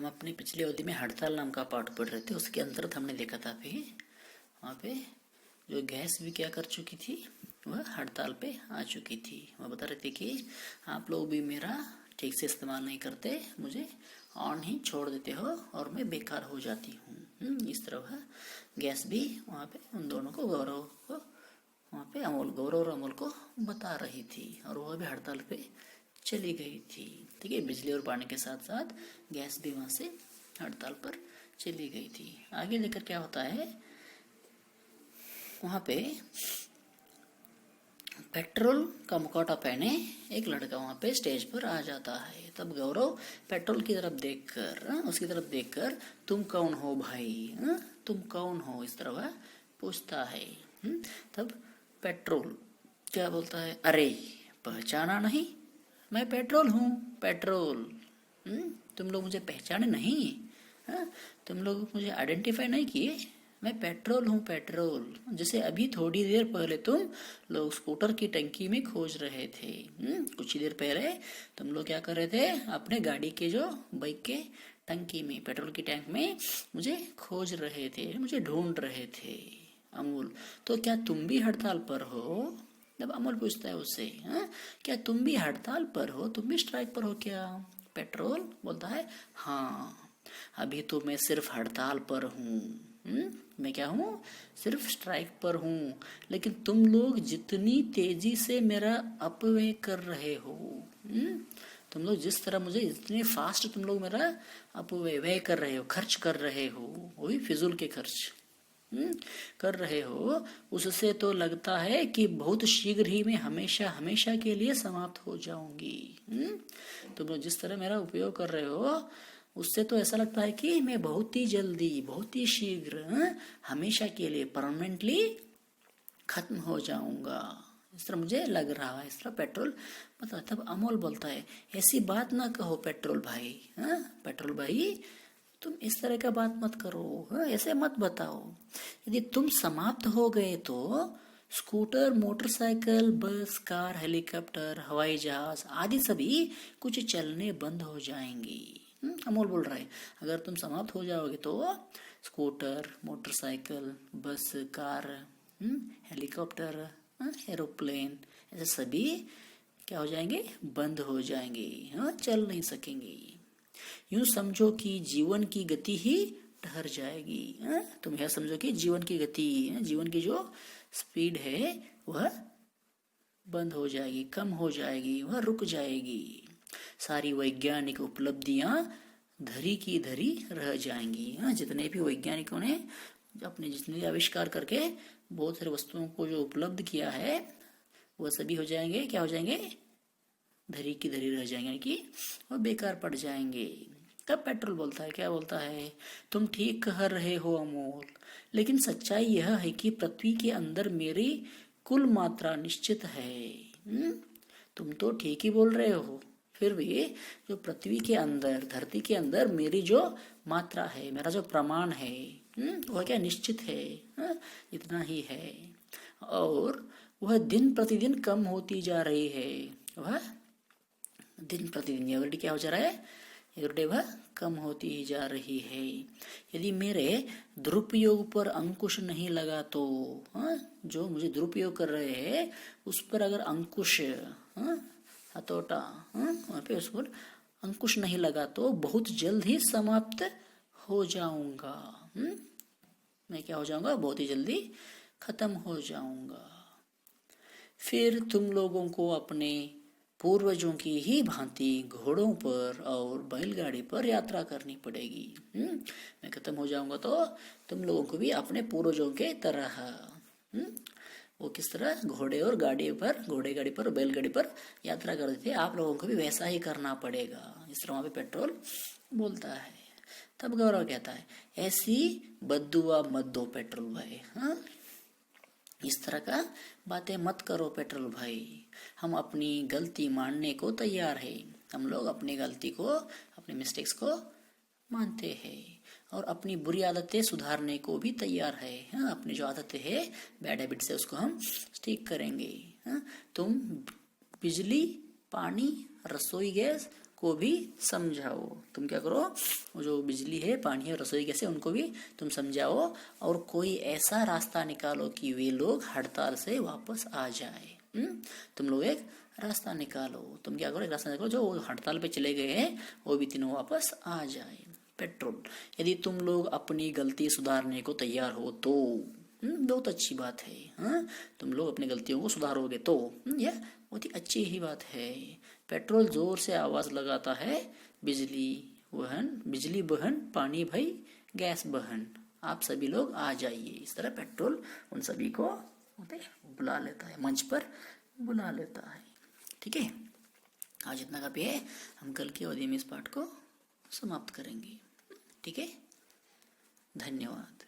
हम अपनी पिछली अवधि में हड़ताल नाम का पाठ पढ़ रहे थे। उसके अंतर्गत हमने देखा था वहाँ पे जो गैस भी क्या कर चुकी थी, वह हड़ताल पे आ चुकी थी। वह बता रहे थे कि आप लोग भी मेरा ठीक से इस्तेमाल नहीं करते, मुझे ऑन ही छोड़ देते हो और मैं बेकार हो जाती हूँ। इस तरह वह गैस भी वहाँ पे उन दोनों को, गौरव को, वहाँ पे अमोल, गौरव और अमोल को बता रही थी और वह भी हड़ताल पे चली गई थी। ठीक है, बिजली और पानी के साथ साथ गैस भी वहाँ से हड़ताल पर चली गई थी। आगे लेकर क्या होता है, वहाँ पे पेट्रोल का मुखौटा पहने एक लड़का वहाँ पे स्टेज पर आ जाता है। तब गौरव पेट्रोल की तरफ देखकर, उसकी तरफ देखकर, तुम कौन हो भाई, तुम कौन हो, इस तरह वह पूछता है। तब पेट्रोल क्या बोलता है, अरे पहचाना नहीं, मैं पेट्रोल हूँ, पेट्रोल। तुम लोग मुझे पहचाने नहीं, तुम लोग मुझे आइडेंटिफाई नहीं किए, मैं पेट्रोल हूँ, पेट्रोल। जैसे अभी थोड़ी देर पहले तुम लोग स्कूटर की टंकी में खोज रहे थे। कुछ ही देर पहले तुम लोग क्या कर रहे थे, अपने गाड़ी के जो बाइक के टंकी में, पेट्रोल की टैंक में मुझे खोज रहे थे, मुझे ढूंढ रहे थे। अमूल, तो क्या तुम भी हड़ताल पर हो? जब अमूल पूछता है उससे, क्या तुम भी हड़ताल पर हो, तुम भी स्ट्राइक पर हो क्या? पेट्रोल बोलता है, हाँ अभी तो मैं सिर्फ हड़ताल पर हूँ। मैं क्या हूँ, सिर्फ स्ट्राइक पर हूँ, लेकिन तुम लोग जितनी तेजी से मेरा अपव्यय कर रहे हो, तुम लोग जिस तरह मुझे इतने फास्ट तुम लोग मेरा अपव्यय कर रहे हो, खर्च कर रहे हो, वही फिजूल के खर्च कर रहे हो, उससे तो लगता है कि बहुत शीघ्र ही मैं हमेशा हमेशा के लिए समाप्त हो जाऊंगी। तुम लोग जिस तरह मेरा उपयोग कर रहे हो, उससे तो ऐसा लगता है कि मैं बहुत ही जल्दी, बहुत ही शीघ्र, हमेशा के लिए, परमानेंटली खत्म हो जाऊंगा, इस तरह मुझे लग रहा है। इस तरह पेट्रोल बता। तब अमोल बोलता है, ऐसी बात ना कहो पेट्रोल भाई, पेट्रोल भाई तुम इस तरह का बात मत करो, ऐसे मत बताओ। यदि तुम समाप्त हो गए तो स्कूटर, मोटरसाइकिल, बस, कार, हेलीकॉप्टर, हवाई जहाज आदि सभी कुछ चलने बंद हो जाएंगी। अमोल बोल रहा है, अगर तुम समाप्त हो जाओगे तो स्कूटर, मोटरसाइकिल, बस, कार, हेलीकॉप्टर, एरोप्लेन, ऐसे सभी क्या हो जाएंगे, बंद हो जाएंगे, चल नहीं सकेंगे। यूं समझो कि जीवन की गति ही ठहर जाएगी। तुम यह समझो कि जीवन की गति, जीवन की जो स्पीड है वह बंद हो जाएगी, कम हो जाएगी, वह रुक जाएगी। सारी वैज्ञानिक उपलब्धियां धरी की धरी रह जाएंगी। जितने भी वैज्ञानिकों ने अपने जितने आविष्कार करके बहुत सारे वस्तुओं को जो उपलब्ध किया है, वह सभी हो जाएंगे, क्या हो जाएंगे, धरी की धरी रह जाएंगे, कि वह बेकार पड़ जाएंगे। तब पेट्रोल बोलता है, क्या बोलता है, तुम ठीक कह रहे हो अमोल, लेकिन सच्चाई यह है कि पृथ्वी के अंदर मेरी कुल मात्रा निश्चित है। तुम तो ठीक ही बोल रहे हो, फिर भी जो पृथ्वी के अंदर, धरती के अंदर मेरी जो मात्रा है, मेरा जो प्रमाण है, वह क्या निश्चित है, इतना ही है। और वह दिन प्रतिदिन कम होती जा रही है। वह दिन प्रतिदिन एवरीडे क्या हो जा रहा है, एवरीडे वह कम होती ही जा रही है। यदि मेरे दुरुपयोग पर अंकुश नहीं लगा तो, जो मुझे दुरुपयोग कर रहे हैं उस पर अगर अंकुश, हथौटा, वहाँ पे उस पर अंकुश नहीं लगा तो बहुत जल्द ही समाप्त हो जाऊंगा। मैं क्या हो जाऊंगा, बहुत ही जल्दी खत्म हो जाऊंगा। फिर तुम लोगों को अपने पूर्वजों की ही भांति घोड़ों पर और बैलगाड़ी पर यात्रा करनी पड़ेगी। मैं खत्म हो जाऊंगा तो तुम लोगों को भी अपने पूर्वजों के तरह, वो किस तरह घोड़े और गाड़ी पर, घोड़े गाड़ी पर, बैलगाड़ी पर यात्रा करते थे, आप लोगों को भी वैसा ही करना पड़ेगा। इस तरह वहां पे पेट्रोल बोलता है। तब गौरव कहता है, ऐसी बद्दुआ मत दो पेट्रोल भाई, इस तरह का बातें मत करो पेट्रोल भाई, हम अपनी गलती मानने को तैयार है। हम लोग अपनी गलती को, अपने मिस्टेक्स को मानते हैं और अपनी बुरी आदतें सुधारने को भी तैयार है। अपनी जो आदतें है, बैड हैबिट से, उसको हम ठीक करेंगे। तुम बिजली, पानी, रसोई गैस को भी समझाओ। तुम क्या करो, वो जो बिजली है, पानी है, रसोई गैस है, उनको भी तुम समझाओ और कोई ऐसा रास्ता निकालो कि वे लोग हड़ताल से वापस आ जाए। तुम लोग एक रास्ता निकालो। तुम क्या करो, एक रास्ता निकालो जो हड़ताल पे चले गए हैं वो भी तीनों वापस आ जाए। पेट्रोल, यदि तुम लोग अपनी गलती सुधारने को तैयार हो तो बहुत अच्छी बात है। हाँ, तुम लोग अपनी गलतियों को सुधारोगे तो यह बहुत ही अच्छी ही बात है। पेट्रोल जोर से आवाज लगाता है, बिजली बहन, पानी भई, गैस बहन, आप सभी लोग आ जाइए। इस तरह पेट्रोल उन सभी को बुला लेता है, मंच पर बुला लेता है। ठीक है, आज इतना काफी है। हम कल की अवधि में इस पाठ को समाप्त करेंगे। ठीक है, धन्यवाद।